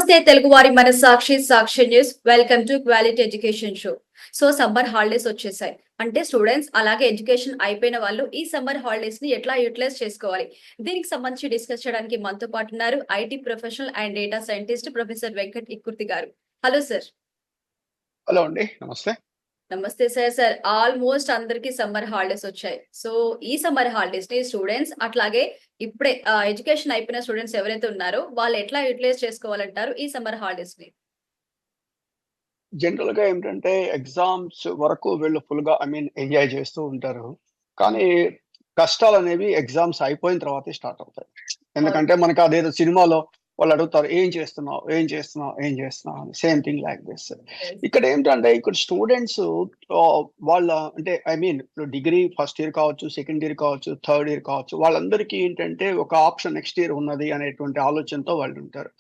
నమస్తే తెలుగువారి మన Sakshi news. Welcome to quality education show. So summer holidays వచ్చేసాయి. అంటే స్టూడెంట్స్ అలాగే ఎడ్యుకేషన్ అయిపోయిన వాళ్ళు ఈ సమ్మర్ హాలిడేస్ ని ఎట్లా యూటిలైజ్ చేసుకోవాలి, దీనికి సంబంధించి డిస్కస్ చేయడానికి మనతో పాటు ఉన్నారు IT professional and data scientist professor Venkat Ikkurthi గారు. Hello sir. హలో అండి, నమస్తే. నమస్తే సార్. ఆల్మోస్ట్ అందరికి సమ్మర్ హాలిడేస్ వచ్చాయి. సో ఈ సమ్మర్ హాలిడేస్ ని స్టూడెంట్స్ అట్లాగే ఇప్పుడే ఎడ్యుకేషన్ అయిపోయిన స్టూడెంట్స్ ఎవరైతే ఉన్నారో వాళ్ళు ఎట్లా యూటిలైజ్ చేసుకోవాలంటారు ఈ సమ్మర్ హాలిడేస్ ని? జనరల్ గా ఏంటంటే ఎగ్జామ్స్ వరకు వీళ్ళు ఫుల్ గా ఎంజాయ్ చేస్తూ ఉంటారు. కానీ కష్టాలు అనేవి ఎగ్జామ్స్ అయిపోయిన తర్వాతే స్టార్ట్ అవుతాయి. ఎందుకంటే మనకి అదేదో సినిమాలో వాళ్ళు అడుగుతారు, ఏం చేస్తున్నావు, ఏం చేస్తున్నావు, ఏం చేస్తున్నావు అని. Same thing like this. ఇక్కడ ఏంటంటే ఇక్కడ స్టూడెంట్స్ వాళ్ళ అంటే ఇప్పుడు డిగ్రీ ఫస్ట్ ఇయర్ కావచ్చు, సెకండ్ ఇయర్ కావచ్చు, థర్డ్ ఇయర్ కావచ్చు, వాళ్ళందరికీ ఏంటంటే ఒక ఆప్షన్ నెక్స్ట్ ఇయర్ ఉన్నది అనేటువంటి ఆలోచనతో వాళ్ళు ఉంటారు.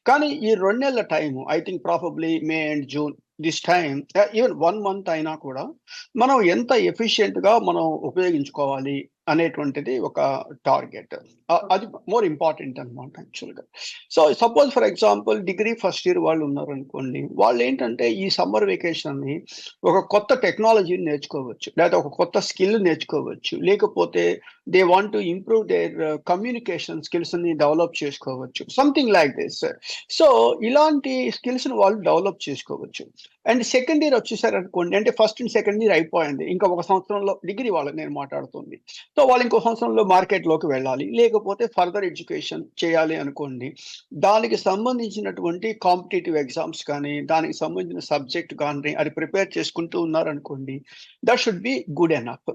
కానీ ఈ 2 నెలల time, I think probably May and June, this time even 1 month అయినా కూడా మనం ఎంత ఎఫిషియెంట్ గా మనం ఉపయోగించుకోవాలి అనేటువంటిది ఒక టార్గెట్. అది మోర్ ఇంపార్టెంట్ అనమాట యాక్చువల్గా. So suppose for example degree first year వాళ్ళు ఉన్నారు అనుకోండి, వాళ్ళు ఏంటంటే ఈ సమ్మర్ వెకేషన్ ని ఒక కొత్త టెక్నాలజీని నేర్చుకోవచ్చు, లేదా ఒక కొత్త స్కిల్ నేర్చుకోవచ్చు, లేకపోతే they want to improve their communication skills ని డెవలప్ చేసుకోవచ్చు, సంథింగ్ లైక్ దిస్. సో ఇలాంటి స్కిల్స్ ని వాళ్ళు డెవలప్ చేసుకోవచ్చు. అండ్ సెకండ్ ఇయర్ వచ్చేసారు అనుకోండి, అంటే ఫస్ట్ అండ్ సెకండ్ ఇయర్ అయిపోయింది, ఇంకా ఒక సంవత్సరంలో డిగ్రీ వాళ్ళకి నేను మాట్లాడుతుంది. సో వాళ్ళు ఇంకో సంవత్సరంలో మార్కెట్లోకి వెళ్ళాలి, లేకపోతే ఫర్దర్ ఎడ్యుకేషన్ చేయాలి అనుకోండి. దానికి సంబంధించినటువంటి కాంపిటేటివ్ ఎగ్జామ్స్ కానీ, దానికి సంబంధించిన సబ్జెక్ట్ కానీ అది ప్రిపేర్ చేసుకుంటూ ఉన్నారనుకోండి, that should be good enough.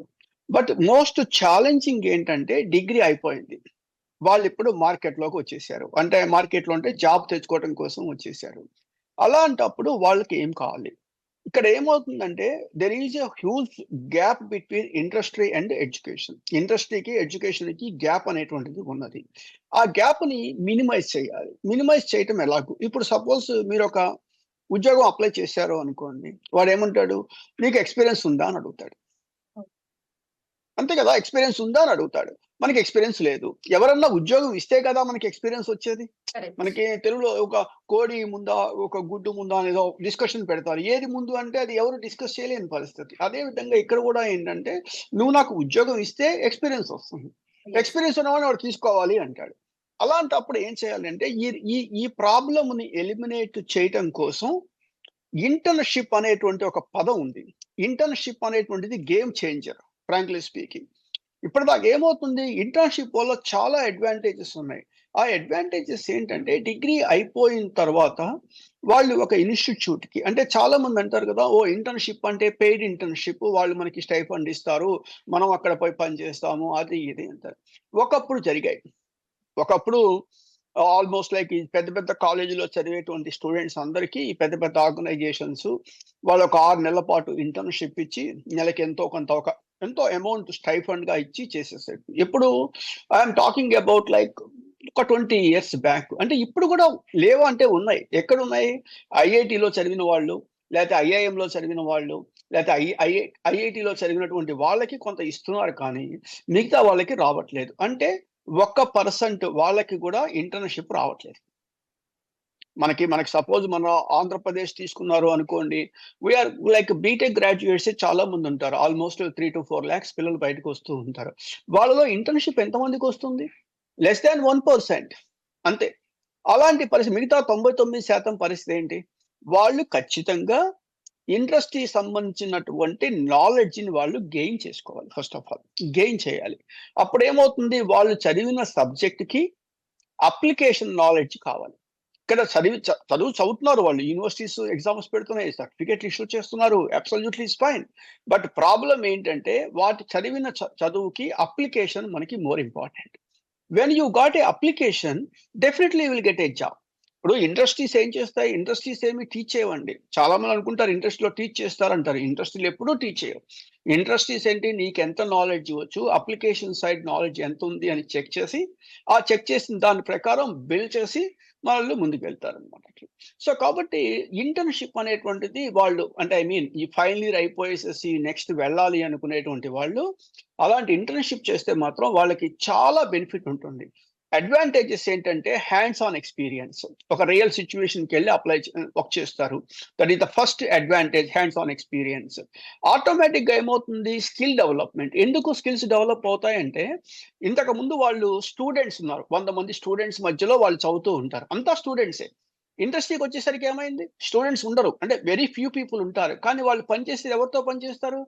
But most challenging ఏంటంటే డిగ్రీ అయిపోయింది, వాళ్ళు ఇప్పుడు మార్కెట్లోకి వచ్చేసారు, అంటే మార్కెట్లో అంటే జాబ్ తెచ్చుకోవడం కోసం వచ్చేసారు. అలాంటప్పుడు వాళ్ళకి ఏం కావాలి? ఇక్కడ ఏమవుతుందంటే there is a huge gap between industry and education. ఇండస్ట్రీకి ఎడ్యుకేషన్‌కి గ్యాప్ అనేటువంటిది ఉన్నది. ఆ గ్యాప్‌ని మినిమైజ్ చేయాలి. మినిమైజ్ చేయటం ఎలాగో? ఇప్పుడు సపోజ్ మీరొక ఉద్యోగం అప్లై చేశారు అనుకోండి. వాడేమంటాడు? "నీకు ఎక్స్‌పీరియన్స్ ఉందా?" అని అడుగుతాడు. అంతే కదా! ఎక్స్‌పీరియన్స్ ఉందా అని అడుగుతాడు. మనకి ఎక్స్‌పీరియన్స్ లేదు. ఎవరన్నా ఉద్యోగం ఇస్తే కదా మనకి ఎక్స్‌పీరియన్స్ వచ్చేది. కరెక్ట్. మనకి తెలుగులో ఒక కోడి ముందా, ఒక గుడ్డు ముందా అనేదో డిస్కషన్ పెడతారు. ఏది ముందు అంటే అది ఎవరు డిస్కస్ చేయలేని పరిస్థితి. అదే విధంగా ఇక్కడ కూడా ఏంటంటే, నువ్వు నాకు ఉద్యోగం ఇస్తే ఎక్స్‌పీరియన్స్ వస్తుంది. Yes. ఎక్స్‌పీరియన్స్ ఉన్నవాడిని వాడు తీసుకోవాలి అంటాడు. అలాంటప్పుడు ఏం చేయాలంటే ఈ ఈ ఈ ప్రాబ్లమ్‌ని ఎలిమినేట్ చేయటం కోసం ఇంటర్న్‌షిప్ అనేటువంటి ఒక పదం ఉంది. ఇంటర్న్‌షిప్ అనేటువంటిది గేమ్ చేంజర్ ఫ్రాంక్లీ స్పీకింగ్. ఇప్పటిదాకా ఏమవుతుంది, ఇంటర్న్‌షిప్ వల్ల చాలా అడ్వాంటేజెస్ ఉన్నాయి. ఆ అడ్వాంటేజెస్ ఏంటంటే డిగ్రీ అయిపోయిన తర్వాత వాళ్ళు ఒక ఇన్‌స్టిట్యూట్‌కి, అంటే చాలామంది అంటారు కదా! ఓహ్! ఇంటర్న్‌షిప్ అంటే పెయిడ్ ఇంటర్న్‌షిప్, వాళ్ళు మనకి స్టైఫండ్ ఇస్తారు, మనం అక్కడ పోయి పని చేస్తాము, అది ఇది అంటారు. ఒకప్పుడు జరిగాయి. ఒకప్పుడు ఆల్మోస్ట్ లైక్ ఈ పెద్ద పెద్ద కాలేజీలో చదివేటువంటి స్టూడెంట్స్ అందరికీ ఈ పెద్ద పెద్ద ఆర్గనైజేషన్స్ వాళ్ళు ఒక 6 నెలల పాటు ఇంటర్న్‌షిప్ ఇచ్చి నెలకి ఎంతో కొంత ఎంతో అమౌంట్ స్టైఫండ్‌గా ఇచ్చి చేసేసారు. ఎప్పుడు ఐయామ్ టాకింగ్ అబౌట్ లైక్ ఒక 20 ఇయర్స్ బ్యాక్. అంటే ఇప్పుడు కూడా లేవా అంటే ఉన్నాయి. ఎక్కడున్నాయి? ఐఐటీలో చదివిన వాళ్ళు, లేతే ఐఐఎంలో చదివిన వాళ్ళు, లేతే ఐఐటీలో చదివినటువంటి వాళ్ళకి కొంత ఇస్తున్నారు కానీ, మిగతా వాళ్ళకి రావట్లేదు. అంటే 1% వాళ్ళకి కూడా ఇంటర్న్‌షిప్ రావట్లేదు. మనకి సపోజ్ మన ఆంధ్రప్రదేశ్ తీసుకున్నారు అనుకోండి. ఆర్ లైక్ బీటెక్ గ్రాడ్యుయేట్సే చాలా మంది ఉంటారు. ఆల్మోస్ట్ 3-4 లాక్స్ పిల్లలు బయటకు వస్తూ ఉంటారు. వాళ్ళలో ఇంటర్న్‌షిప్ ఎంతమందికొస్తుంది? Less than 1%. అంతే. అలాంటి పరిస్థితి మిగతా 99% పరిస్థితి ఏంటి? వాళ్ళు ఖచ్చితంగా ఇండస్ట్రీకి సంబంధించినటువంటి నాలెడ్జ్‌ని వాళ్ళు గెయిన్ చేసుకోవాలి. ఫస్ట్ ఆఫ్ ఆల్ గెయిన్ చేయాలి. అప్పుడేమవుతుంది, వాళ్ళు చదివిన సబ్జెక్ట్‌కి అప్లికేషన్ నాలెడ్జ్ కావాలి. ఇక్కడ చదువు చదువుతున్నారు వాళ్ళు. యూనివర్సిటీస్ ఎగ్జామ్స్ పెడుతున్నాయి, సర్టిఫికేట్లు ఇష్యూ చేస్తున్నారు. Absolutely it's fine. But problem ఏంటంటే వాటి చదివిన చదువుకి అప్లికేషన్ మనకి more important. When you got a application, definitely you will get a job. ఇప్పుడు ఇండస్ట్రీస్ ఏం చేస్తాయి? ఇండస్ట్రీస్ ఏమి టీచ్ చేయవండి. చాలా మంది అనుకుంటారు ఇండస్ట్రీలో టీచ్ చేస్తారంటారు. ఇండస్ట్రీలో ఎప్పుడూ టీచ్ చేయవు. ఇండస్ట్రీస్ ఏంటి, నీకెంత నాలెడ్జ్ వచ్చు, అప్లికేషన్ సైడ్ నాలెడ్జ్ ఎంతుంది అని చెక్ చేసి, ఆ చెక్ చేసిన దాని ప్రకారం బిల్డ్ చేసి వాళ్ళు ముందుకు వెళ్తారనమాట. సో కాబట్టి ఇంటర్న్‌షిప్ అనేటువంటిది వాళ్ళు అంటే ఈ ఫైనల్ ఇయర్ అయిపోయేసేసి నెక్స్ట్ వెళ్ళాలి అనుకునేటువంటి వాళ్ళు అలాంటి ఇంటర్న్‌షిప్ చేస్తే మాత్రం వాళ్ళకి చాలా బెనిఫిట్ ఉంటుంది. అడ్వాంటేజెస్ ఏంటంటే హ్యాండ్స్ ఆన్ ఎక్స్పీరియన్స్. ఒక రియల్ సిట్యుయేషన్‌కి వెళ్లి వర్క్ చేస్తారు. That is the first advantage, hands on experience. ఆటోమేటిక్‌గా ఏమవుతుంది, స్కిల్ డెవలప్‌మెంట్. ఎందుకు స్కిల్స్ డెవలప్ అవుతాయంటే, ఇంతకుముందు వాళ్ళు స్టూడెంట్స్ ఉన్నారు. 100 మంది స్టూడెంట్స్ మధ్యలో వాళ్ళు చదువుతూ ఉంటారు. అంతా స్టూడెంట్సే. ఇండస్ట్రీకొచ్చేసరికి ఏమైంది? స్టూడెంట్స్ ఉండరు. అంటే వెరీ ఫ్యూ పీపుల్ ఉంటారు. కానీ వాళ్ళు పనిచేసేది ఎవరితో పనిచేస్తారు?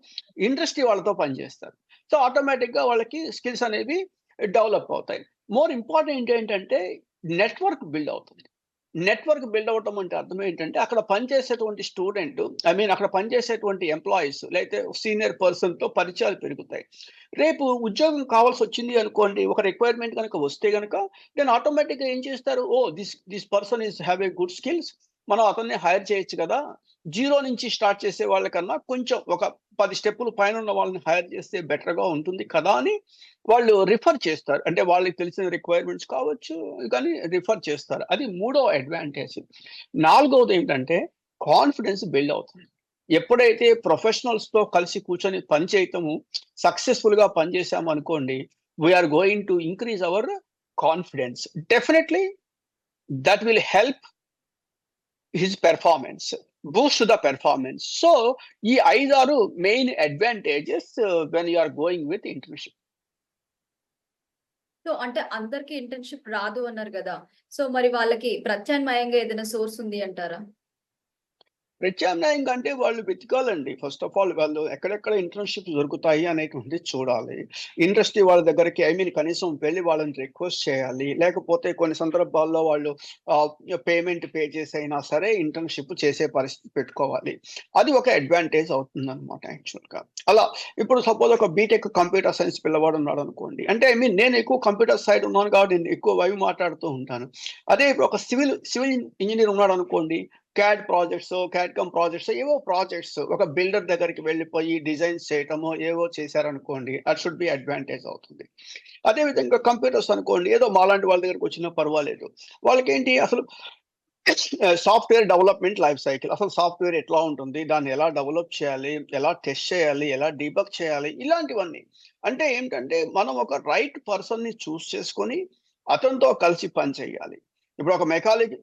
ఇండస్ట్రీ వాళ్ళతో పనిచేస్తారు. సో, ఆటోమేటిక్‌గా వాళ్ళకి స్కిల్స్ అనేవి డెవలప్ అవుతాయి. మోర్ ఇంపార్టెంట్ ఏంటంటే నెట్వర్క్ బిల్డ్ అవుతుంది. నెట్వర్క్ బిల్డ్ అవ్వటం అంటే అర్థం ఏంటంటే, అక్కడ పనిచేసేటువంటి స్టూడెంట్, అక్కడ పనిచేసేటువంటి ఎంప్లాయీస్ లేతే సీనియర్ పర్సన్‌తో పరిచయాలు పెరుగుతాయి. రేపు ఉద్యోగం కావాల్సొచ్చింది అనుకోండి, ఒక రిక్వైర్మెంట్ గనక వస్తే గనక, దెన్ ఆటోమేటిక్‌గా ఏం చేస్తారు? Oh! This person have a good skills. మనం అతన్ని హైర్ చేయొచ్చు కదా! జీరో నుంచి స్టార్ట్ చేసే వాళ్ళకన్నా కొంచెం ఒక 10 స్టెప్పులు పైనున్న వాళ్ళని హైర్ చేస్తే బెటర్‌గా ఉంటుంది కదా! అని వాళ్ళు రిఫర్ చేస్తారు. అంటే వాళ్ళకి తెలిసిన రిక్వైర్మెంట్స్ కావచ్చు, కానీ రిఫర్ చేస్తారు. అది మూడో అడ్వాంటేజ్. నాలుగోదేంటంటే కాన్ఫిడెన్స్ బిల్డ్ అవుతుంది. ఎప్పుడైతే ప్రొఫెషనల్స్‌తో కలిసి కూర్చొని పని చేయటము, సక్సెస్‌ఫుల్‌గా పనిచేశామనుకోండి, we are going to increase our confidence. Definitely that will help his performance. Boost the performance. So, ఈ 5, 6 main advantages when you are going with internship. So, అంటే అందరికి ఇంటర్న్‌షిప్ రాదు అన్నారు గదా! సో, మరి వాళ్ళకి ప్రత్యామ్నాయంగా ఏదైనా సోర్స్ ఉంది అంటారా? ప్రత్యామ్నాయంగా అంటే వాళ్ళు వెతకాలండి. ఫస్ట్ ఆఫ్ ఆల్ వాళ్ళు ఎక్కడెక్కడ ఇంటర్న్‌షిప్స్ దొరుకుతాయి అనేటువంటిది చూడాలి. ఇండస్ట్రీ వాళ్ళ దగ్గరికి కనీసం వెళ్లి వాళ్ళని రిక్వెస్ట్ చేయాలి. లేకపోతే కొన్ని సందర్భాల్లో వాళ్ళు ఆహ్, పేమెంట్ పే చేసైనా సరే ఇంటర్న్‌షిప్ చేసే పరిస్థితి పెట్టుకోవాలి. అది ఒక అడ్వాంటేజ్ అవుతుందన్నమాట యాక్చువల్‌గా. అలా ఇప్పుడు సపోజ్ ఒక బీటెక్ కంప్యూటర్ సైన్స్ పిల్లవాడు ఉన్నాడనుకోండి. అంటే నేను ఎక్కువ కంప్యూటర్ సైడ్ ఉన్నాను కాబట్టి నేను ఎక్కువ అవి మాట్లాడుతూ ఉంటాను. అదే ఇప్పుడు ఒక సివిల్ ఇంజినీర్ ఉన్నాడనుకోండి. క్యాడ్ కమ్ ప్రాజెక్ట్స్ ఏవో ప్రాజెక్ట్స్ ఒక బిల్డర్ దగ్గరికి వెళ్ళిపోయి డిజైన్స్ చేయటమో ఏవో చేశారనుకోండి. అది షుడ్ బి అడ్వాంటేజ్ అవుతుంది. అదే విధంగా కంప్యూటర్స్ అనుకోండి. ఏదో మాలాంటి వాళ్ళ దగ్గరికి వచ్చినా పర్వాలేదు. వాళ్ళకేంటి అసలు సాఫ్ట్‌వేర్ డెవలప్‌మెంట్ లైఫ్ సైకిల్. అసలు సాఫ్ట్‌వేర్ ఎట్లా ఉంటుంది? దాన్ని ఎలా డెవలప్ చేయాలి? ఎలా టెస్ట్ చేయాలి? ఎలా డీబగ్ చేయాలి? ఇలాంటివన్నీ. అంటే ఏంటంటే మనం ఒక రైట్ పర్సన్‌ని చూస్ చేసుకొని అతనితో కలిసి పని చేయాలి. ఇప్పుడు ఒక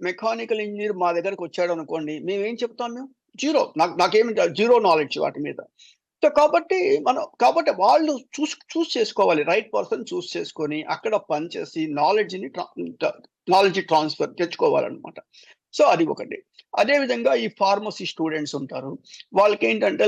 మెకానికల్ ఇంజినీర్ మా దగ్గరకొచ్చాడనుకోండి. మేమేం చెప్తాం మేము? జీరో. నాకేమి జీరో నాలెడ్జ్ వాటి మీద. సో, కాబట్టి వాళ్ళు చూస్ చేసుకోవాలి. రైట్ పర్సన్ చూస్ చేసుకొని, అక్కడ పని చేసి నాలెడ్జ్ ట్రాన్స్‌ఫర్ తెచ్చుకోవాలనమాట. సో, అది ఒకటి. అదే విధంగా ఈ ఫార్మసీ స్టూడెంట్స్ ఉంటారు. వాళ్ళకేంటంటే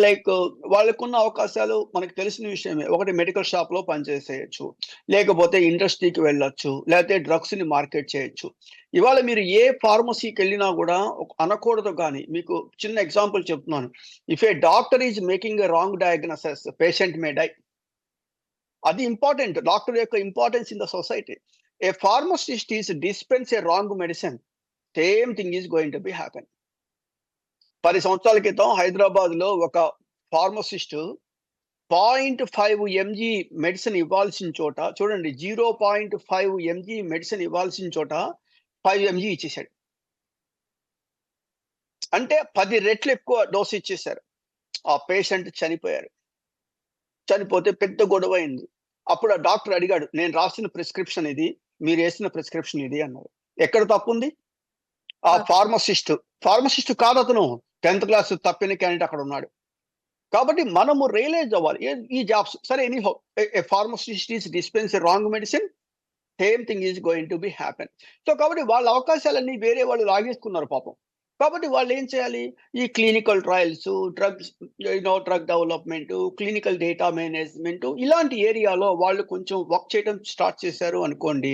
వాళ్ళకున్న అవకాశాలు మనకు తెలిసిన విషయమే. ఒకటి మెడికల్ షాప్‌లో పనిచేసేయొచ్చు. లేకపోతే ఇండస్ట్రీకి వెళ్ళొచ్చు. లేతే డ్రగ్స్‌ని మార్కెట్ చేయొచ్చు. ఇవాళ మీరు ఏ ఫార్మసీకెళ్ళినా గూడా అనకూడదు గాని, మీకు చిన్న ఎగ్జాంపుల్ చెప్తున్నాను. If a doctor is making a wrong diagnosis, patient may die. అది ఇంపార్టెంట్. డాక్టర్ యొక్క importance in the society. A pharmacist dispense a wrong medicine, same thing is going to be happen. 10 సంవత్సరాల క్రితం హైదరాబాద్‌లో ఒక pharmacist 0.5 MG medicine ఇవ్వాల్సిన చోట చూడండి, 0.5 MG medicine ఇవ్వాల్సిన చోట 5 ఎంజీ ఇచ్చేసాడు. అంటే 10 రెట్లు ఎక్కువ డోస్ ఇచ్చేసారు. ఆ పేషెంట్ చనిపోయారు. చనిపోతే పెద్ద గొడవయింది. అప్పుడు ఆ డాక్టర్ అడిగాడు, "నేను రాసిన ప్రిస్క్రిప్షన్ ఇది. మీరేసిన ప్రిస్క్రిప్షన్ ఇది" అన్నారు. ఎక్కడ తప్పుంది? ఆ తప్పు. ఫార్మసిస్ట్ కాదతను. 10థ్ క్లాస్ తప్పిన క్యాండిడేట్ అక్కడున్నాడు. కాబట్టి మనము రియలైజ్ అవ్వాలి. ఈ జాబ్స్ సరే anyhow A pharmacist is dispense a wrong medicine, same thing is going to be happen. So, కాబట్టి వాళ్ళ అవకాశాలన్నీ వేరే వాళ్ళు లాగేసుకున్నారు పాపం. కాబట్టి వాళ్ళేం చేయాలి? ఈ clinical trials, drug development, clinical data management ఇలాంటి ఏరియాలో వాళ్ళు కొంచెం వర్క్ చేయడం స్టార్ట్ చేశారు అనుకోండి.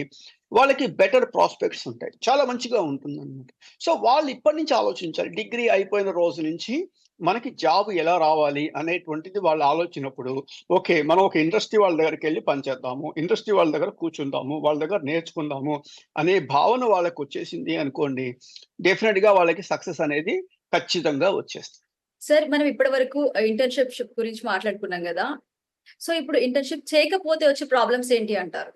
వాళ్ళకి బెటర్ ప్రాస్పెక్ట్స్ ఉంటాయి. చాలా మంచిగా ఉంటుందన్నమాట. సో, వాళ్ళు ఇప్పటి నుంచి ఆలోచించాలి. డిగ్రీ అయిపోయిన రోజు నుంచి మనకి జాబ్ ఎలా రావాలి అనేటువంటిది వాళ్ళు ఆలోచినప్పుడు, ఓకే. మనం ఒక ఇండస్ట్రీ వాళ్ళ దగ్గరికెళ్లి పనిచేద్దాము. ఇండస్ట్రీ వాళ్ళ దగ్గర కూర్చుందాము. వాళ్ళ దగ్గర నేర్చుకుందాము అనే భావన వాళ్ళకొచ్చేసింది అనుకోండి. డెఫినిట్‌గా వాళ్ళకి సక్సెస్ అనేది ఖచ్చితంగా వచ్చేస్తుంది. సార్, మనం ఇప్పటి వరకు ఇంటర్న్‌షిప్ గురించి మాట్లాడుకున్నాం గదా! సో, ఇప్పుడు ఇంటర్న్‌షిప్ చేయకపోతే వచ్చే ప్రాబ్లమ్స్ ఏంటి అంటారు?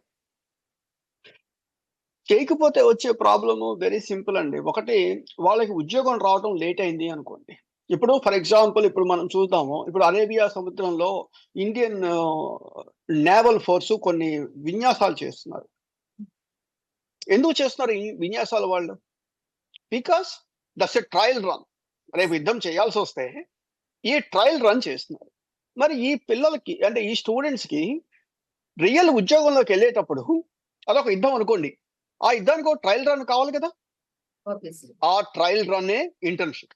చేయకపోతే వచ్చే ప్రాబ్లము వెరీ సింపుల్ అండి. ఒకటి, వాళ్ళకి ఉద్యోగం రావటం లేట్ అయింది అనుకోండి. ఇప్పుడు ఫర్ ఎగ్జాంపుల్ ఇప్పుడు మనం చూద్దాము. ఇప్పుడు అరేబియా సముద్రంలో ఇండియన్ నేవల్ ఫోర్స్ కొన్ని విన్యాసాలు చేస్తున్నారు. ఎందుకు చేస్తున్నారు ఈ విన్యాసాలు వాళ్ళు? Because that's a trial run. రేపు యుద్ధం చేయాల్సి వస్తే ఈ ట్రయల్ రన్ చేస్తున్నారు. మరి ఈ పిల్లలకి అంటే ఈ స్టూడెంట్స్‌కి రియల్ ఉద్యోగంలోకి వెళ్ళేటప్పుడు అదొక యుద్ధం అనుకోండి. ఆ యుద్ధానికి ఒక ట్రయల్ రన్ కావాలి కదా! ఆబ్వియస్లీ. ఆ ట్రయల్ రన్నే ఇంటర్న్‌షిప్.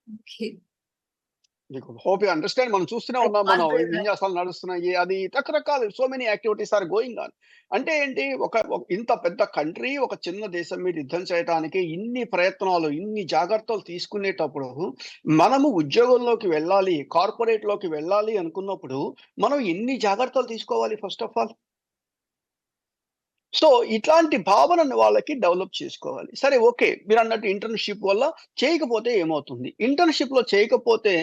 ఓకే. మీకు హోప్ యూ అండర్‌స్టాండ్. మనం చూస్తూనే లైక్ ఉన్నాం. మనం కార్పొరేట్ లైఫ్. విన్యాసాలు నడుస్తున్నాయి. అది రకరకాల so many activities are going on. అంటే ఏంటి ఇంత పెద్ద కంట్రీ ఒక చిన్న దేశం మీద యుద్ధం చేయటానికి ఇన్ని ప్రయత్నాలు, ఇన్ని జాగ్రత్తలు తీసుకునేటప్పుడు మనము ఉద్యోగంలోకి వెళ్ళాలి, కార్పొరేట్‌లోకి వెళ్ళాలి అనుకున్నప్పుడు మనం ఎన్ని జాగ్రత్తలు తీసుకోవాలి ఫస్ట్ ఆఫ్ ఆల్? సో, ఇట్లాంటి భావనను వాళ్ళకి డెవలప్ చేసుకోవాలి. సరే ఓకే. మీరన్నట్టు ఇంటర్న్‌షిప్ వల్ల చేయకపోతే ఏమవుతుంది? ఇంటర్న్‌షిప్‌లో చేయకపోతే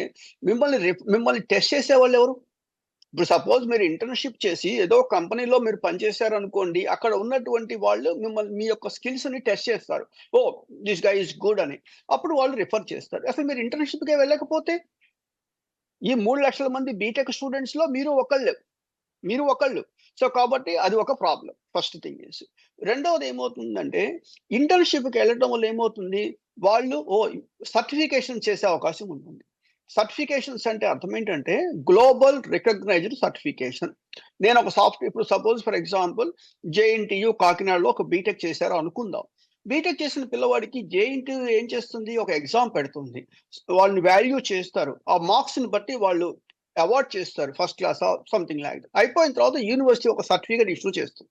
మిమ్మల్ని టెస్ట్ చేసేవాళ్ళెవరు? ఇప్పుడు సపోజ్ మీరు ఇంటర్న్‌షిప్ చేసి ఏదో కంపెనీలో మీరు పనిచేశారనుకోండి. అక్కడ ఉన్నటువంటి వాళ్ళు మీ యొక్క స్కిల్స్‌ని టెస్ట్ చేస్తారు. ఓహ్! థిస్ గై ఈస్ గుడ్ అని. అప్పుడు వాళ్ళు రిఫర్ చేస్తారు. అసలు మీరు ఇంటర్న్‌షిప్‌కే వెళ్ళకపోతే ఈ 3,00,000 మంది బీటెక్ స్టూడెంట్స్‌లో మీరు ఒకళ్ళు. సో, కాబట్టి అది ఒక ప్రాబ్లమ్. First thing is. రెండోది ఏమవుతుందంటే, ఇంటర్న్‌షిప్‌కెళ్ళటం వల్ల ఏమవుతుంది, వాళ్ళు సర్టిఫికేషన్ చేసే అవకాశం ఉంటుంది. సర్టిఫికేషన్స్ అంటే అర్థం ఏంటంటే, గ్లోబల్ రికగ్నైజ్డ్ సర్టిఫికేషన్. ఇప్పుడు సపోజ్ ఫర్ ఎగ్జాంపుల్ జేఎన్‌టీయూ కాకినాడలో ఒక బీటెక్ చేశారు అనుకుందాం. బీటెక్ చేసిన పిల్లవాడికి జేఎన్‌టీయూ ఏం చేస్తుంది, ఒక ఎగ్జామ్ పెడుతుంది. వాళ్ళని వాల్యూ చేస్తారు. ఆ మార్క్స్‌ని బట్టి వాళ్ళు అవార్డ్ చేస్తారు. First class something like that. అయిపోయిన తర్వాత యూనివర్సిటీ ఒక సర్టిఫికేట్ ఇష్యూ చేస్తుంది.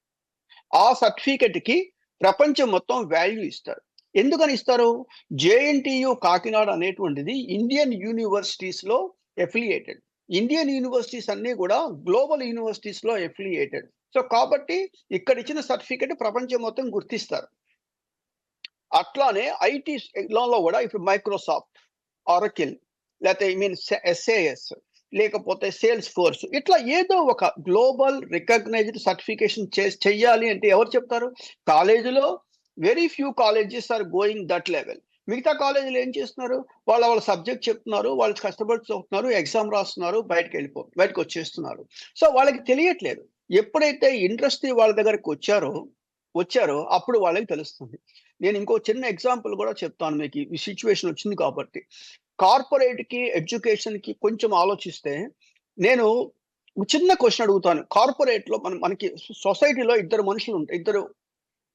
ఆ సర్టిఫికేట్‌కి ప్రపంచం మొత్తం వాల్యూ ఇస్తారు. ఎందుకని ఇస్తారు? జేఎన్‌టీయూ కాకినాడ అనేటువంటిది ఇండియన్ యూనివర్సిటీస్‌లో అఫిలియేటెడ్. ఇండియన్ యూనివర్సిటీస్ అన్నీ కూడా గ్లోబల్ యూనివర్సిటీస్‌లో అఫిలియేటెడ్. సో, కాబట్టి ఇక్కడ ఇచ్చిన సర్టిఫికేట్ ప్రపంచం మొత్తం గుర్తిస్తారు. అట్లానే ఐటీలో కూడా ఇప్పుడు మైక్రోసాఫ్ట్, ఆరకిల్ లేతే ఎస్ఏఎస్ లేకపోతే సేల్స్ ఫోర్స్ ఇట్లా ఏదో ఒక గ్లోబల్ రికగ్నైజ్డ్ సర్టిఫికేషన్ చెయ్యాలి అంటే ఎవరు చెప్తారు? కాలేజీలో very few colleges are going that level. మిగతా కాలేజీలు ఏం చేస్తున్నారు? వాళ్ళ సబ్జెక్ట్ చెప్తున్నారు. వాళ్ళు కష్టపడి చదువుతున్నారు. ఎగ్జామ్ రాస్తున్నారు. బయటకొచ్చేస్తున్నారు. సో, వాళ్ళకి తెలియట్లేదు. ఎప్పుడైతే ఇండస్ట్రీ వాళ్ళ దగ్గరికి వచ్చారో అప్పుడు వాళ్ళకి తెలుస్తుంది. నేను ఇంకో చిన్న ఎగ్జాంపుల్ కూడా చెప్తాను మీకు. ఈ సిట్యుయేషన్ వచ్చింది కాబట్టి. కార్పొరేట్‌కి, ఎడ్యుకేషన్‌కి కొంచెం ఆలోచిస్తే, నేను ఒక చిన్న క్వెషన్ అడుగుతాను. కార్పొరేట్‌లో మనకి సొసైటీలో ఇద్దరు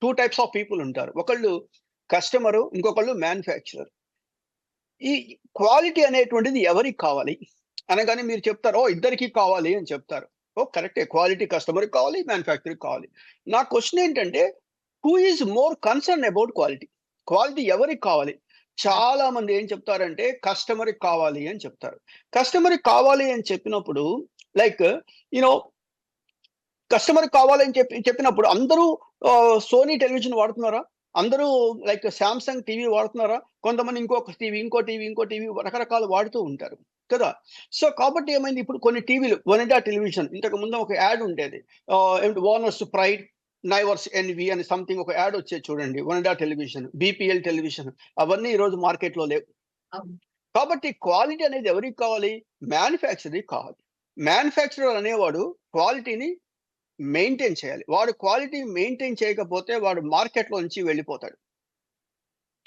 2 టైప్స్ ఆఫ్ పీపుల్ ఉంటారు. ఒకళ్ళు కస్టమరు, ఇంకొకళ్ళు మ్యానుఫ్యాక్చరర్. ఈ క్వాలిటీ అనేటువంటిది ఎవరికి కావాలి? అనగానే మీరు చెప్తారు, "ఓహ్! ఇద్దరికీ కావాలి" అని చెప్తారు. ఓహ్! కరెక్టే. క్వాలిటీ కస్టమర్‌కి కావాలి, మ్యానుఫ్యాక్చరర్‌కి కావాలి. నా క్వెషన్ ఏంటంటే, who is more concerned about quality? Quality ఎవరికి కావాలి? చాలా మంది ఏం చెప్తారంటే కస్టమర్‌కి కావాలి అని చెప్తారు. కస్టమర్‌కి కావాలి అని చెప్పినప్పుడు లైక్ యూ నో కస్టమర్‌కి కావాలని చెప్పినప్పుడు అందరూ సోనీ టెలివిజన్ వాడుతున్నారా? అందరూ లైక్ సామ్‌సంగ్ టీవీ వాడుతున్నారా? కొంతమంది ఇంకో టీవీ రకరకాలు వాడుతూ ఉంటారు. కదా! సో, కాబట్టి ఏమైంది ఇప్పుడు కొన్ని టీవీలు వనిడా టెలివిజన్ ఇంతకుముందు ఒక యాడ్ ఉండేది. ఏంటి ఓనర్స్ ప్రైడ్, నైవర్స్ ఎన్‌వి అని సంథింగ్ ఒక యాడ్ వచ్చేది చూడండి. వనిడా టెలివిజన్, బీపీఎల్ టెలివిజన్ అవన్నీ ఈరోజు మార్కెట్‌లో లేవు. అవును. కాబట్టి క్వాలిటీ అనేది ఎవరికి కావాలి? మ్యానుఫ్యాక్చరర్‌కి కావాలి. మ్యానుఫ్యాక్చరర్ అనేవాడు క్వాలిటీని మెయింటైన్ చేయాలి. వాడు క్వాలిటీ మెయింటైన్ చేయకపోతే వాడు మార్కెట్‌లోంచి వెళ్ళిపోతాడు.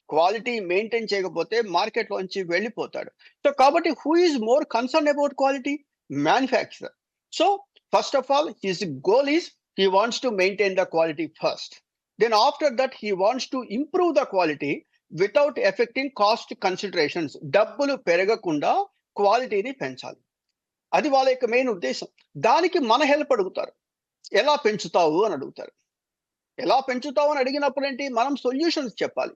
క్వాలిటీ మెయింటైన్ చేయకపోతే మార్కెట్‌లోంచి వెళ్ళిపోతాడు. సో, కాబట్టి who is more concerned about quality? Manufacturer. So, first of all his goal is he wants to maintain the quality first. Then after that he wants to improve the quality without affecting cost considerations. డబ్బులు పెరగకుండా క్వాలిటీని పెంచాలి. అది వాళ్ళ యొక్క main ఉద్దేశ్యం. దానికి మన హెల్ప్ అడుగుతారు. ఎలా పెంచుతావు అని అడుగుతారు. ఎలా పెంచుతావు అని అడిగినప్పుడేంటి మనం సొల్యూషన్స్ చెప్పాలి.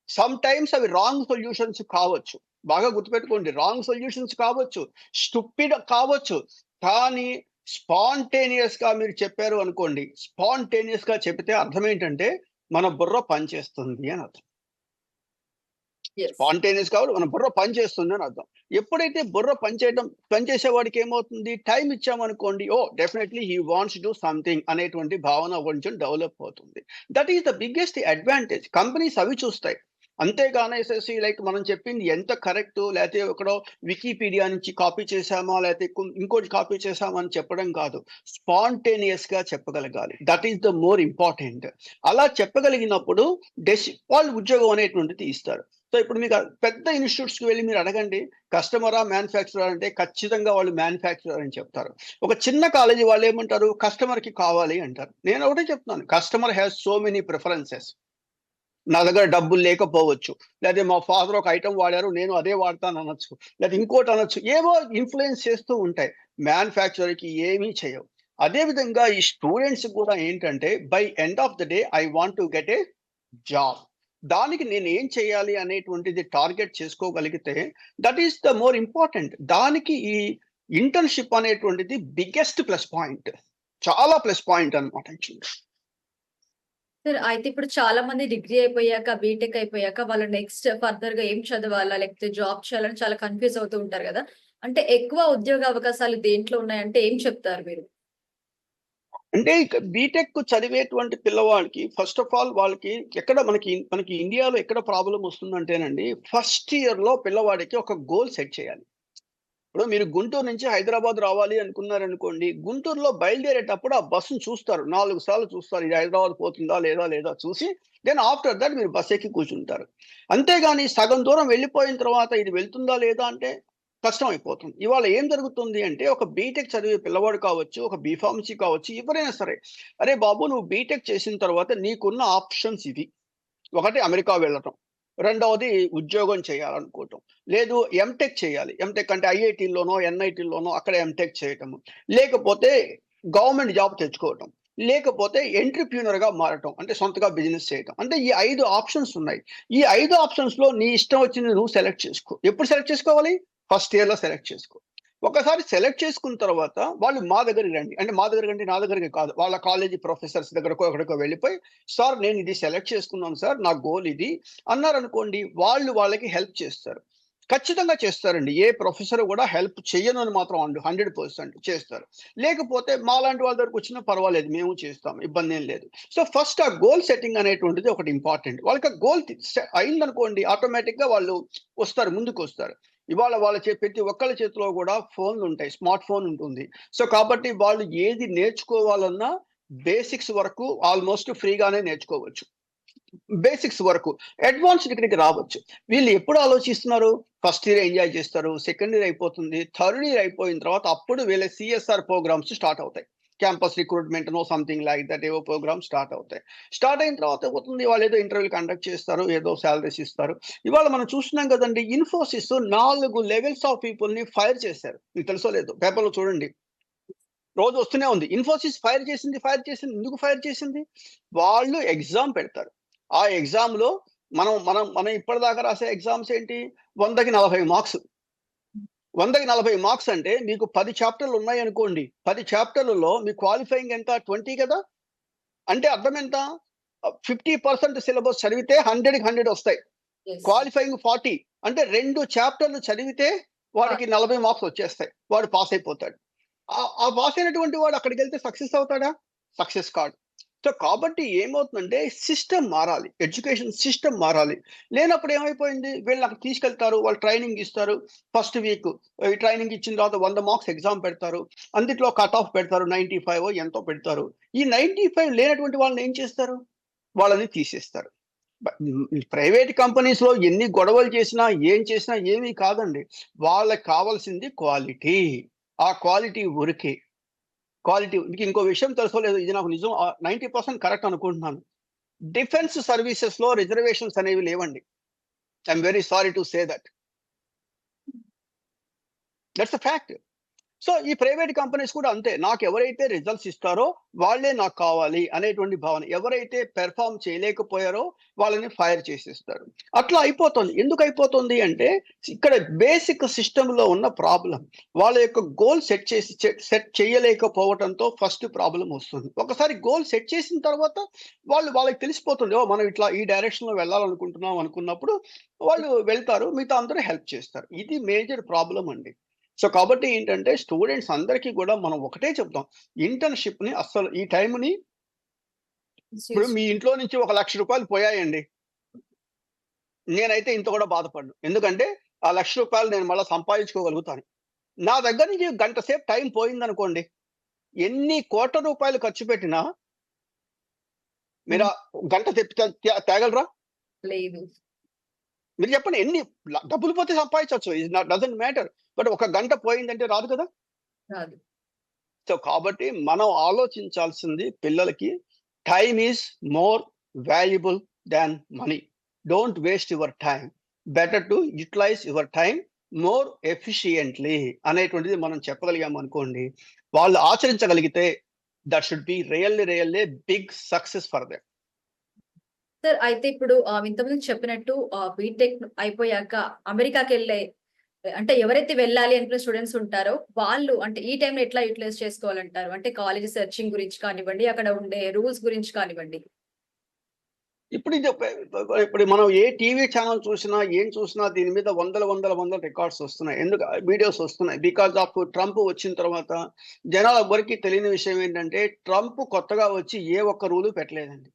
సమ్‌టైమ్స్ అవి రాంగ్ సొల్యూషన్స్ కావచ్చు. బాగా గుర్తుపెట్టుకోండి. రాంగ్ సొల్యూషన్స్ కావచ్చు. స్టూపిడ్ కావచ్చు. కానీ స్పాంటేనియస్‌గా మీరు చెప్పారు అనుకోండి. స్పాంటేనియస్‌గా చెబితే అర్థమేంటంటే మన బుర్ర పనిచేస్తుంది అని అర్థం. యెస్. స్పాంటేనియస్ కాబట్టి మన బుర్ర పనిచేస్తుంది అని అర్థం. ఎప్పుడైతే బుర్ర పనిచేసే వాడికి ఏమవుతుంది? టైమ్ ఇచ్చామనుకోండి. Oh! Definitely he wants to do something అనేటువంటి భావన కొంచెం డెవలప్ అవుతుంది. That is the biggest advantage. Companies అవి చూస్తాయి. అంతేగానేసేసి లైక్ మనం చెప్పింది ఎంత కరెక్ట్, లేతే ఎక్కడో వికీపీడియా నుంచి కాపీ చేశామా, లేతే ఇంకోటి కాపీ చేశామా అని చెప్పడం కాదు. స్పాంటేనియస్‌గా చెప్పగలగాలి. That is the more important. అలా చెప్పగలిగినప్పుడు వాళ్ళు ఉద్యోగం అనేటువంటిది ఇస్తారు. సో, ఇప్పుడు మీకు పెద్ద ఇన్‌స్టిట్యూట్స్‌కి వెళ్లి మీరు అడగండి. కస్టమరా? మ్యానుఫ్యాక్చరరా? అంటే ఖచ్చితంగా వాళ్ళు మ్యానుఫ్యాక్చరర్ అని చెప్తారు. ఒక చిన్న కాలేజీ వాళ్ళేమంటారు? కస్టమర్‌కి కావాలి అంటారు. నేను ఒకటే చెప్తున్నాను. Customer has so many preferences. నా దగ్గర డబ్బులు లేకపోవచ్చు. లేతే మా ఫాదర్ ఒక ఐటెమ్ వాడారు. నేను అదే వాడతాననొచ్చు. లేతే ఇంకోటి అనొచ్చు. ఏవో ఇన్‌ఫ్లూయెన్స్ చేస్తూ ఉంటాయి. మ్యానుఫ్యాక్చరర్‌కి ఏమీ చేయవు. అదే విధంగా ఈ స్టూడెంట్స్ కూడా ఏంటంటే by end of the day I want to get a job. దానికి నేనేం చేయాలి అనేటువంటిది టార్గెట్ చేసుకోగలిగితే that is the more important. దానికి ఈ ఇంటర్న్‌షిప్ అనేటువంటిది బిగ్గెస్ట్ ప్లస్ పాయింట్. చాలా ప్లస్ పాయింట్ అన్నమాట యాక్చువల్లీ. సార్ అయితే ఇప్పుడు చాలా మంది డిగ్రీ అయిపోయాక, బీటెక్ అయిపోయాక వాళ్ళు నెక్స్ట్ ఫర్దర్‌గా ఏం చదవాలా? లేకపోతే జాబ్ చేయాలని చాలా కన్‌ఫ్యూజ్ అవుతూ ఉంటారు గదా! అంటే ఎక్కువ ఉద్యోగ అవకాశాలు దేంట్లో ఉన్నాయంటే ఏం చెప్తారు మీరు? అంటే ఇక బీటెక్ చదివేటువంటి పిల్లవాడికి ఫస్ట్ ఆఫ్ ఆల్ వాళ్ళకి ఎక్కడ మనకి ఇండియాలో ఎక్కడ ప్రాబ్లమ్ వస్తుందంటేనండి, ఫస్ట్ ఇయర్‌లో పిల్లవాడికి ఒక గోల్ సెట్ చేయాలి. ఇప్పుడు మీరు గుంటూరు నుంచి హైదరాబాద్ రావాలి అనుకున్నారనుకోండి, గుంటూరులో బయలుదేరేటప్పుడు ఆ బస్సుని చూస్తారు. 4 సార్లు చూస్తారు. ఇది హైదరాబాద్ పోతుందా? లేదా? చూసి దెన్ ఆఫ్టర్ థట్ మీరు బస్ ఎక్కి కూర్చుంటారు. అంతేగాని సగం దూరం వెళ్ళిపోయిన తర్వాత ఇది వెళ్తుందా? లేదా? అంటే కష్టం అయిపోతుంది. ఇవాళ ఏం జరుగుతుంది అంటే ఒక బీటెక్ చదివే పిల్లవాడు కావచ్చు, ఒక బీఫార్మసీ కావచ్చు, ఎవరైనా సరే, "అరే బాబు! నువ్వు బీటెక్ చేసిన తర్వాత నీకున్న ఆప్షన్స్ ఇవి. ఒకటి అమెరికా వెళ్ళటం. రెండవది ఉద్యోగం చేయాలనుకోవటం. లేదు ఎంటెక్ చేయాలి. ఎంటెక్ అంటే ఐఐటీల్లోనో, ఎన్ఐటీల్లోనో అక్కడ ఎంటెక్ చేయటము. లేకపోతే గవర్నమెంట్ జాబ్ తెచ్చుకోవటం. లేకపోతే ఎంట్రప్రెన్యూర్‌గా మారటం. అంటే సొంతగా బిజినెస్ చేయటం. అంటే ఈ 5 ఆప్షన్స్ ఉన్నాయి. ఈ 5 ఆప్షన్స్‌లో నీ ఇష్టం వచ్చింది నువ్వు సెలెక్ట్ చేసుకో. ఎప్పుడు సెలెక్ట్ చేసుకోవాలి? ఫస్ట్ ఇయర్‌లో సెలెక్ట్ చేసుకో. ఒకసారి సెలెక్ట్ చేసుకున్న తర్వాత వాళ్ళు మా దగ్గరికి రండి. అంటే మా దగ్గరకంటే నా దగ్గరికి కాదు. వాళ్ళ కాలేజీ ప్రొఫెసర్స్ దగ్గరకో ఎక్కడికో వెళ్ళిపోయి సార్ నేను ఇది సెలెక్ట్ చేసుకున్నాను సార్. నా గోల్ ఇది అన్నారనుకోండి. వాళ్ళు వాళ్ళకి హెల్ప్ చేస్తారు. ఖచ్చితంగా చేస్తారండి. ఏ ప్రొఫెసర్ కూడా హెల్ప్ చెయ్యను అని మాత్రం అనడు. 100% చేస్తారు. లేకపోతే మాలాంటి వాళ్ళ దగ్గరకొచ్చినా పర్వాలేదు. మేము చేస్తాం. ఇబ్బందేం లేదు. సో, ఫస్ట్ ఆ గోల్ సెట్టింగ్ అనేటువంటిది ఒకటి ఇంపార్టెంట్. వాళ్ళకి ఆ గోల్ అయిందనుకోండి ఆటోమేటిక్‌గా వాళ్ళు వస్తారు. ముందుకొస్తారు. ఇవాళ వాళ్ళ ప్రతి ఒక్కళ్ళ చేతిలో కూడా ఫోన్లుంటాయి. స్మార్ట్ ఫోన్ ఉంటుంది. సో, కాబట్టి వాళ్ళు ఏది నేర్చుకోవాలన్నా బేసిక్స్ వరకు ఆల్‌మోస్ట్ ఫ్రీగానే నేర్చుకోవచ్చు. బేసిక్స్ వరకు. అడ్వాన్స్‌డ్ ఇక్కడికి రావచ్చు. వీళ్ళు ఎప్పుడు ఆలోచిస్తున్నారు? ఫస్ట్ ఇయర్ ఎంజాయ్ చేస్తారు. సెకండ్ ఇయర్ అయిపోతుంది. థర్డ్ ఇయర్ అయిపోయిన తర్వాత అప్పుడు వీళ్ళ సీఎస్ఆర్ ప్రోగ్రామ్స్ స్టార్ట్ అవుతాయి. క్యాంపస్ రిక్రూట్‌మెంట్ అనో సంథింగ్ లైక్ దట్ ఏవో ప్రోగ్రామ్స్ స్టార్ట్ అవుతాయి. స్టార్ట్ అయిన తర్వాత ఏమవుతుంది? వాళ్ళేదో ఇంటర్వ్యూలు కండక్ట్ చేస్తారు. ఏదో సాలరీస్ ఇస్తారు. ఇవాళ మనం చూస్తున్నాం కదండీ! ఇన్ఫోసిస్ 4 లెవెల్స్ ఆఫ్ పీపుల్‌ని ఫైర్ చేశారు. మీకు తెలుసో లేదో పేపర్‌లో చూడండి. రోజు వస్తూనే ఉంది. ఇన్ఫోసిస్ ఫైర్ చేసింది. ఎందుకు ఫైర్ చేసింది? వాళ్ళు ఎగ్జామ్ పెడతారు. ఆ ఎగ్జామ్‌లో మనం ఇప్పటిదాకా రాసే ఎగ్జామ్స్ ఏంటి? 100కి 40 మార్క్స్. 100కి 40 మార్క్స్ అంటే మీకు 10 చాప్టర్‌లు ఉన్నాయనుకోండి. 10 చాప్టర్‌లలో మీ క్వాలిఫైయింగ్ ఎంత? 20 కదా! అంటే అర్థం ఎంత? 50% సిలబస్ చదివితే 100కి 100 వస్తాయి. యెస్. క్వాలిఫైయింగ్ 40 అంటే 2 చాప్టర్‌లు చదివితే వాడికి 40 మార్క్స్ వచ్చేస్తాయి. వాడు పాస్ అయిపోతాడు. ఆ పాస్ అయినటువంటి వాడు అక్కడికెళ్తే సక్సెస్ అవుతాడా? సక్సెస్ కాడు. సో, కాబట్టి ఏమవుతుందంటే సిస్టమ్ మారాలి. ఎడ్యుకేషన్ సిస్టమ్ మారాలి. లేనప్పుడు ఏమైపోయింది? వీళ్ళని అక్కడ తీసుకెళ్తారు. వాళ్ళు ట్రైనింగ్ ఇస్తారు. ఫస్ట్ వీక్ ఈ ట్రైనింగ్ ఇచ్చిన తర్వాత 100 మార్క్స్ ఎగ్జామ్ పెడతారు. అందుట్లో కట్ ఆఫ్ పెడతారు. 95 ఎంతో పెడతారు. ఈ 95 లేనటువంటి వాళ్ళని ఏం చేస్తారు? వాళ్ళని తీసేస్తారు. ప్రైవేట్ కంపెనీస్‌లో ఎన్ని గొడవలు చేసినా, ఏం చేసినా ఏమీ కాదండి. వాళ్ళకి కావాల్సింది క్వాలిటీ. ఆ క్వాలిటీ ఊరికే. క్వాలిటీ మీకు ఇంకో విషయం తెలుసో లేదో ఇది నాకు నిజం 90% కరెక్ట్ అనుకుంటున్నాను. డిఫెన్స్ సర్వీసెస్‌లో రిజర్వేషన్స్ అనేవి లేవండి. I am very sorry to say that. That's a fact. So, ఈ ప్రైవేట్ కంపెనీస్ కూడా అంతే. నాకెవరైతే రిజల్ట్స్ ఇస్తారో వాళ్ళే నాకు కావాలి అనేటువంటి భావన. ఎవరైతే పెర్ఫార్మ్ చేయలేకపోయారో వాళ్ళని ఫైర్ చేసేస్తారు. అట్లా అయిపోతుంది. ఎందుకు అయిపోతుంది అంటే ఇక్కడ బేసిక్ సిస్టమ్‌లో ఉన్న ప్రాబ్లమ్. వాళ్ళ యొక్క గోల్ సెట్ చేయలేకపోవటంతో ఫస్ట్ ప్రాబ్లమ్ వస్తుంది. ఒకసారి గోల్ సెట్ చేసిన తర్వాత వాళ్ళకి తెలిసిపోతుంది. ఓహ్! మనం ఇట్లా ఈ డైరెక్షన్‌లో వెళ్ళాలనుకుంటున్నాం అనుకున్నప్పుడు వాళ్ళు వెళ్తారు. మిగతా అందరూ హెల్ప్ చేస్తారు. ఇది మేజర్ ప్రాబ్లమ్ అండి. సో, కాబట్టి ఏంటంటే స్టూడెంట్స్ అందరికీ గూడా మనం ఒకటే చెప్తాం. ఇంటర్న్‌షిప్‌ని అస్సలు ఈ టైమ్‌ని ఇప్పుడు మిస్‌యూజ్. మీ ఇంట్లో నుంచి ఒక రూ. 1,00,000 పోయాయండి. నేనైతే ఇంత కూడా బాధపడను. ఎందుకంటే ఆ రూ. 1,00,000 నేను మళ్ళా సంపాదించుకోగలుగుతాను. నా దగ్గర నుంచి గంట సేపు టైం పోయిందనుకోండి, ఎన్ని కోట్ల రూపాయలు ఖర్చు పెట్టినా మీరు హ్మ్. ఆ గంట తెప్పి తేగలరా? లేదు. మీరు చెప్పండి ఎన్ని డబ్బులు పోతే సంపాదించొచ్చు. It doesn't matter. బట్ ఒక గంట పోయిందంటే రాదు కదా! కాదు. సో, కాబట్టి మనం ఆలోచించాల్సింది పిల్లలకి time is more valuable than money. Don't waste your time. Better to utilise your time more efficiently అనేటువంటిది మనం చెప్పగలిగామనుకోండి, వాళ్ళు ఆచరించగలిగితే that should be really big success for them. Sir అయితే ఇప్పుడు ఇంతకుముందు చెప్పినట్టు బీటెక్ అయిపోయాక అమెరికాకెళ్ళే అంటే ఎవరైతే వెళ్ళాలి అనుకున్న స్టూడెంట్స్ ఉంటారో, వాళ్ళు అంటే ఈ టైంలో ఎట్లా యుటిలైజ్ చేసుకోవాలంటారు? అంటే కాలేజ్ సెర్చింగ్ గురించి కానివ్వండి, అక్కడ ఉండే రూల్స్ గురించి కానివ్వండి. ఇప్పుడు ఇది ఇప్పుడు మనం ఏ టీవీ ఛానల్ చూసినా, ఏం చూసినా దీని మీద వందల రికార్డ్స్ వస్తున్నాయి. వీడియోస్ వస్తున్నాయి. బికాజ్ ఆఫ్ ట్రంప్ వచ్చిన తర్వాత జనాలెవ్వరికీ తెలియని విషయం ఏంటంటే, ట్రంప్ కొత్తగా వచ్చి ఏ ఒక్క రూలు పెట్టలేదండి.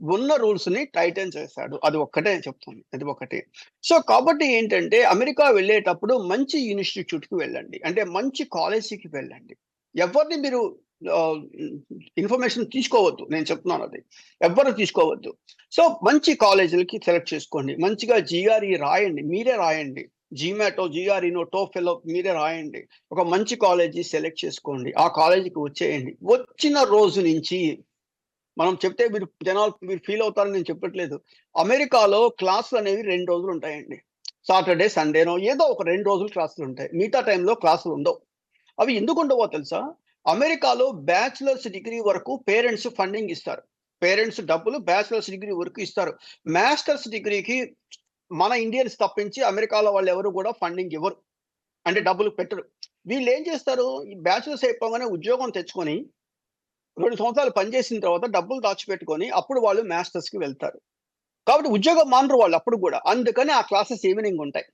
ఉన్న రూల్స్‌ని టైటన్ చేశాడు. అది ఒక్కటే చెప్తుంది. అది ఒకటి. సో, కాబట్టి ఏంటంటే అమెరికా వెళ్ళేటప్పుడు మంచి ఇన్‌స్టిట్యూట్‌కి వెళ్ళండి. అంటే మంచి కాలేజీకి వెళ్ళండి. ఎవరిని మీరు ఆహ్, ఇన్ఫర్మేషన్ తీసుకోవద్దు. నేను చెప్తున్నానది. ఎవ్వరు తీసుకోవద్దు. సో, మంచి కాలేజీలకి సెలెక్ట్ చేసుకోండి. మంచిగా జీఆర్ఈ రాయండి. మీరే రాయండి. జీమాటో, జీఆర్ఈనో, టోఫెల్లో మీరే రాయండి. ఒక మంచి కాలేజీ సెలెక్ట్ చేసుకోండి. ఆ కాలేజీకి వచ్చేయండి. వచ్చిన రోజు నుంచి మనం చెప్తే మీరు ఫీల్ అవుతారని నేను చెప్పట్లేదు. అమెరికాలో క్లాసులనేవి 2 రోజులుంటాయండి. సాటర్‌డే, సండేనో ఏదో ఒక 2 రోజులు క్లాసులుంటాయి. మిగతా టైంలో క్లాసులుండవు. అవి ఎందుకుండవో తెలుసా? అమెరికాలో బ్యాచిలర్స్ డిగ్రీ వరకు పేరెంట్స్ ఫండింగ్ ఇస్తారు. పేరెంట్స్ డబ్బులు బ్యాచిలర్స్ డిగ్రీ వరకు ఇస్తారు. మాస్టర్స్ డిగ్రీకి మన ఇండియన్స్ తప్పించి అమెరికాలో వాళ్ళెవరు గూడా ఫండింగ్ ఇవ్వరు. అంటే డబ్బులు పెట్టరు. వీళ్ళేం చేస్తారు? ఈ బ్యాచిలర్స్ అయిపోగానే ఉద్యోగం తెచ్చుకొని 2 సంవత్సరాలు పనిచేసిన తర్వాత డబ్బులు దాచిపెట్టుకొని అప్పుడు వాళ్ళు మాస్టర్స్‌కి వెళ్తారు. కాబట్టి ఉద్యోగం మానరు వాళ్ళు అప్పుడు గూడా. అందుకని ఆ క్లాసెస్ ఈవెనింగ్ ఉంటాయి.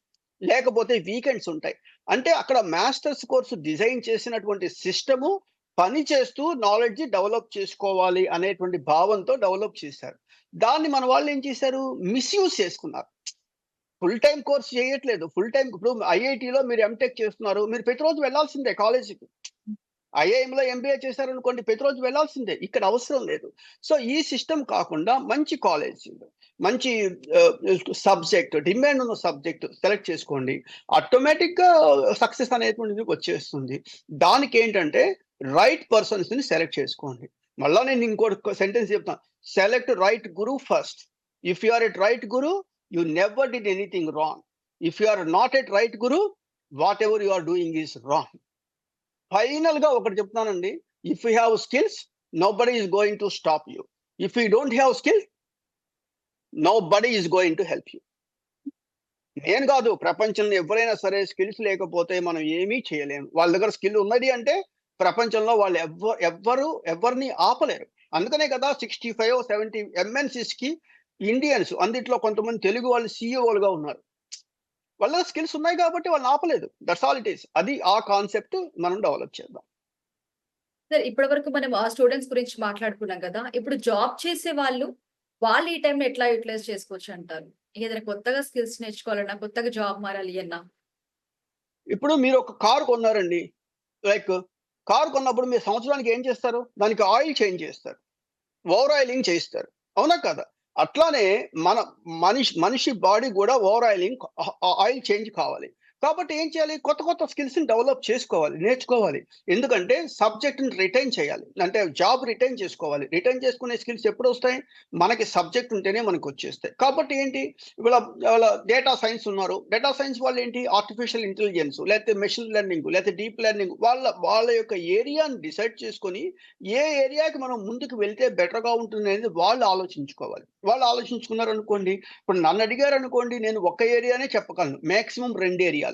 లేకపోతే వీకెండ్స్ ఉంటాయి. అంటే అక్కడ మాస్టర్స్ కోర్స్ డిజైన్ చేసినటువంటి సిస్టము పని చేస్తూ నాలెడ్జ్ డెవలప్ చేసుకోవాలి అనేటువంటి భావంతో డెవలప్ చేశారు. దాన్ని మన వాళ్ళేం చేశారు? మిస్‌యూజ్ చేసుకున్నారు. ఫుల్ టైమ్ కోర్స్ చేయట్లేదు. ఫుల్ టైమ్ ఇప్పుడు ఐఐటీలో మీరు ఎంటెక్ చేస్తున్నారు. మీరు ప్రతిరోజు వెళ్ళాల్సిందే కాలేజీకి. ఐఐఎంలో ఎంబీఏ చేశారనుకోండి ప్రతిరోజు వెళ్ళాల్సిందే. ఇక్కడ అవసరం లేదు. సో, ఈ సిస్టమ్ కాకుండా మంచి కాలేజీలు, మంచి సబ్జెక్ట్ డిమాండ్ ఉన్న సబ్జెక్ట్ సెలెక్ట్ చేసుకోండి. ఆటోమేటిక్‌గా సక్సెస్ అనేటువంటిది వచ్చేస్తుంది. దానికేంటంటే రైట్ పర్సన్స్‌ని సెలెక్ట్ చేసుకోండి. మళ్ళా నేను ఇంకోటి సెంటెన్స్ చెప్తాను. Select right guru first. If you are at right guru, you never did anything wrong. If you are not at right guru, whatever you are doing is wrong. ఫైనల్‌గా ఒకటి చెప్తున్నానండి. If you have skills nobody is going to stop you. If you don't have skills nobody is going to help you. నేను కాదు ప్రపంచంలో ఎవరైనా సరే skills లేకపోతే మనం ఏమీ చేయలేము. వాళ్ళ దగ్గర స్కిల్ ఉన్నది అంటే ప్రపంచంలో వాళ్ళు ఎవ్వరిని ఆపలేరు. అందుకనే కదా 65, 70 ఎంఎన్‌సీస్‌కి ఇండియన్స్ అందుట్లో కొంతమంది తెలుగు వాళ్ళు సీఈఓలుగా ఉన్నారు. వాళ్ళ దగ్గర స్కిల్స్ ఉన్నాయి కాబట్టి వాళ్ళని ఆపలేదు. That's all it is. అది ఆ కాన్సెప్ట్ మనం డెవలప్ చేద్దాం. సార్ ఇప్పటివరకు మనం ఆ స్టూడెంట్స్ గురించి మాట్లాడుకున్నాం కదా! ఇప్పుడు జాబ్ చేసే వాళ్ళు ఈ టైంని ఎట్లా యుటిలైజ్ చేసుకోవచ్చంటారు? ఏదైనా కొత్తగా స్కిల్స్ నేర్చుకోవాలన్నా, కొత్తగా జాబ్ మారాలి అన్నా? ఇప్పుడు మీరు ఒక కార్ కొన్నారండి. లైక్ కార్ కొన్నప్పుడు మీరు సంవత్సరానికి ఏం చేస్తారు? దానికి ఆయిల్ చేంజ్ చేస్తారు. ఓవర్ ఆయిలింగ్ చేయిస్తారు. అవునా కాదా? అట్లానే మన మనిషి బాడీ గూడా ఓవర్ ఆయిలింగ్ ఆయిల్ చేంజ్ కావాలి. కాబట్టి ఏం చేయాలి? కొత్త స్కిల్స్‌ని డెవలప్ చేసుకోవాలి. నేర్చుకోవాలి. ఎందుకంటే సబ్జెక్ట్‌ని రిటైన్ చేయాలి. అంటే జాబ్ రిటైన్ చేసుకోవాలి. రిటైన్ చేసుకునే స్కిల్స్ ఎప్పుడొస్తాయి? మనకి సబ్జెక్ట్ ఉంటేనే మనకొచ్చేస్తాయి. కాబట్టి ఏంటి? ఇవాళ ఇవాళ డేటా సైన్స్ ఉన్నారు. డేటా సైన్స్ వాళ్ళేంటి? ఆర్టిఫిషియల్ ఇంటెలిజెన్స్ లేకపోతే మెషిన్ లెర్నింగ్ లేకపోతే డీప్ లెర్నింగ్ వాళ్ళ యొక్క ఏరియాని డిసైడ్ చేసుకొని ఏ ఏరియాకి మనం ముందుకు వెళ్తే బెటర్‌గా ఉంటుందనేది వాళ్ళు ఆలోచించుకోవాలి. వాళ్ళు ఆలోచించుకున్నారనుకోండి, ఇప్పుడు నన్నడిగారనుకోండి నేను ఒక్క ఏరియానే చెప్పగలను. మాక్సిమం 2 ఏరియాలు.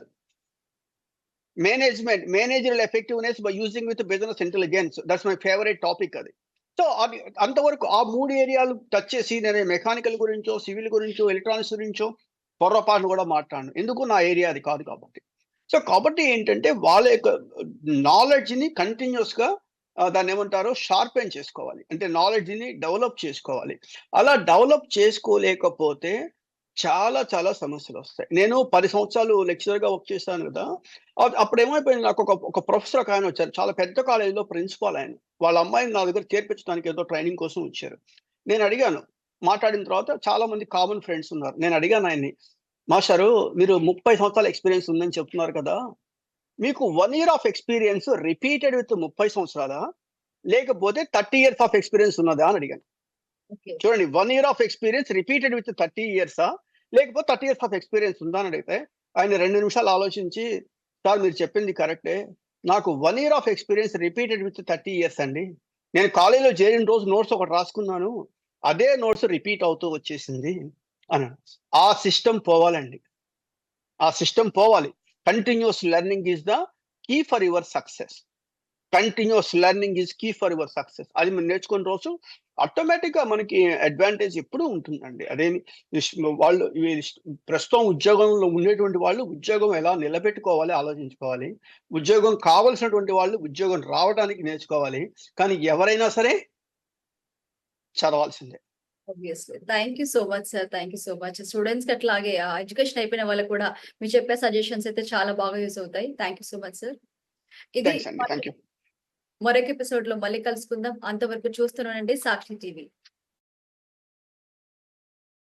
Managerial effectiveness by using with business intelligence. That's my favourite topic అది. సో, అది అంతవరకు ఆ 3 ఏరియాలు టచ్ చేసి నేను మెకానికల్ గురించో, సివిల్ గురించో, ఎలక్ట్రానిక్స్ గురించో పొర్రపాటున కూడా మాట్లాడను. ఎందుకు నా ఏరియా అది కాదు కాబట్టి. సో, కాబట్టి ఏంటంటే వాళ్ళ యొక్క నాలెడ్జ్‌ని కంటిన్యూయస్‌గా దాన్నేమంటారు షార్పెన్ చేసుకోవాలి. అంటే నాలెడ్జ్‌ని డెవలప్ చేసుకోవాలి. అలా డెవలప్ చేసుకోలేకపోతే చాలా చాలా సమస్యలొస్తాయి. నేను 10 సంవత్సరాలు లెక్చరర్‌గా వర్క్ చేశాను గదా! అప్పుడేమైపోయింది నాకు ఒక ప్రొఫెసర్ ఒకాయనొచ్చారు. చాలా పెద్ద కాలేజ్‌లో ప్రిన్సిపాల్ ఆయన. వాళ్ళ అమ్మాయిని నా దగ్గర చేర్పించడానికి ఏదో ట్రైనింగ్ కోసం వచ్చారు. నేనడిగాను. మాట్లాడిన తర్వాత చాలా మంది కామన్ ఫ్రెండ్స్ ఉన్నారు. నేనడిగాను ఆయన్ని, "మాస్టారు మీరు 30 సంవత్సరాల ఎక్స్‌పీరియన్స్ ఉందని చెప్తున్నారు కదా! మీకు 1 year of experience repeated with 30 సంవత్సరాలా? లేకపోతే 30 ఇయర్స్ ఆఫ్ ఎక్స్‌పీరియన్స్ ఉన్నదా?" అని అడిగాను. ఓకే. చూడండి 1 year of experience repeated with 30 ఇయర్సా? లేకపోతే 30 ఇయర్స్ ఆఫ్ ఎక్స్‌పీరియన్స్ ఉందా అని అడిగితే, ఆయన 2 నిమిషాలు ఆలోచించి, సార్ మీరు చెప్పింది కరెక్టే. నాకు 1 year of experience repeated with 30 years అండి. నేను కాలేజ్‌లో చేరిన రోజు నోట్స్ ఒకటి రాసుకున్నాను. అదే నోట్స్ రిపీట్ అవుతూ వచ్చేసింది అన్నాడు. ఆ సిస్టమ్ పోవాలండి. ఆ సిస్టమ్ పోవాలి. Continuous learning is the key for your success. Continuous learning is key for your success. అది మనం నేర్చుకున్న రోజు ఆటోమేటిక్‌గా మనకి అడ్వాంటేజ్ ఎప్పుడూ ఉంటుందండి. అదేమి ఇష్ వాళ్ళు ప్రస్తుతం ఉద్యోగంలో ఉండేటువంటి వాళ్ళు ఉద్యోగం ఎలా నిలబెట్టుకోవాలి ఆలోచించుకోవాలి. ఉద్యోగం కావాల్సినటువంటి వాళ్ళు ఉద్యోగం రావడానికి నేర్చుకోవాలి. కానీ ఎవరైనా సరే చదవాల్సిందే. Obviously. Thank you so much sir. Thank you so much. స్టూడెంట్స్‌కి అట్లాగే ఎడ్యుకేషన్ అయిపోయిన వాళ్ళకి కూడా మీరు చెప్పే సజెషన్స్ అయితే చాలా బాగా యూజ్ అవుతాయి. Thank you so much sir. ఇది థాంక్స్ అండి. Thank you. మరొక ఎపిసోడ్‌లో మళ్ళీ కలుసుకుందాం. అంతవరకు చూస్తూనే ఉండండి సాక్షి టీవీ.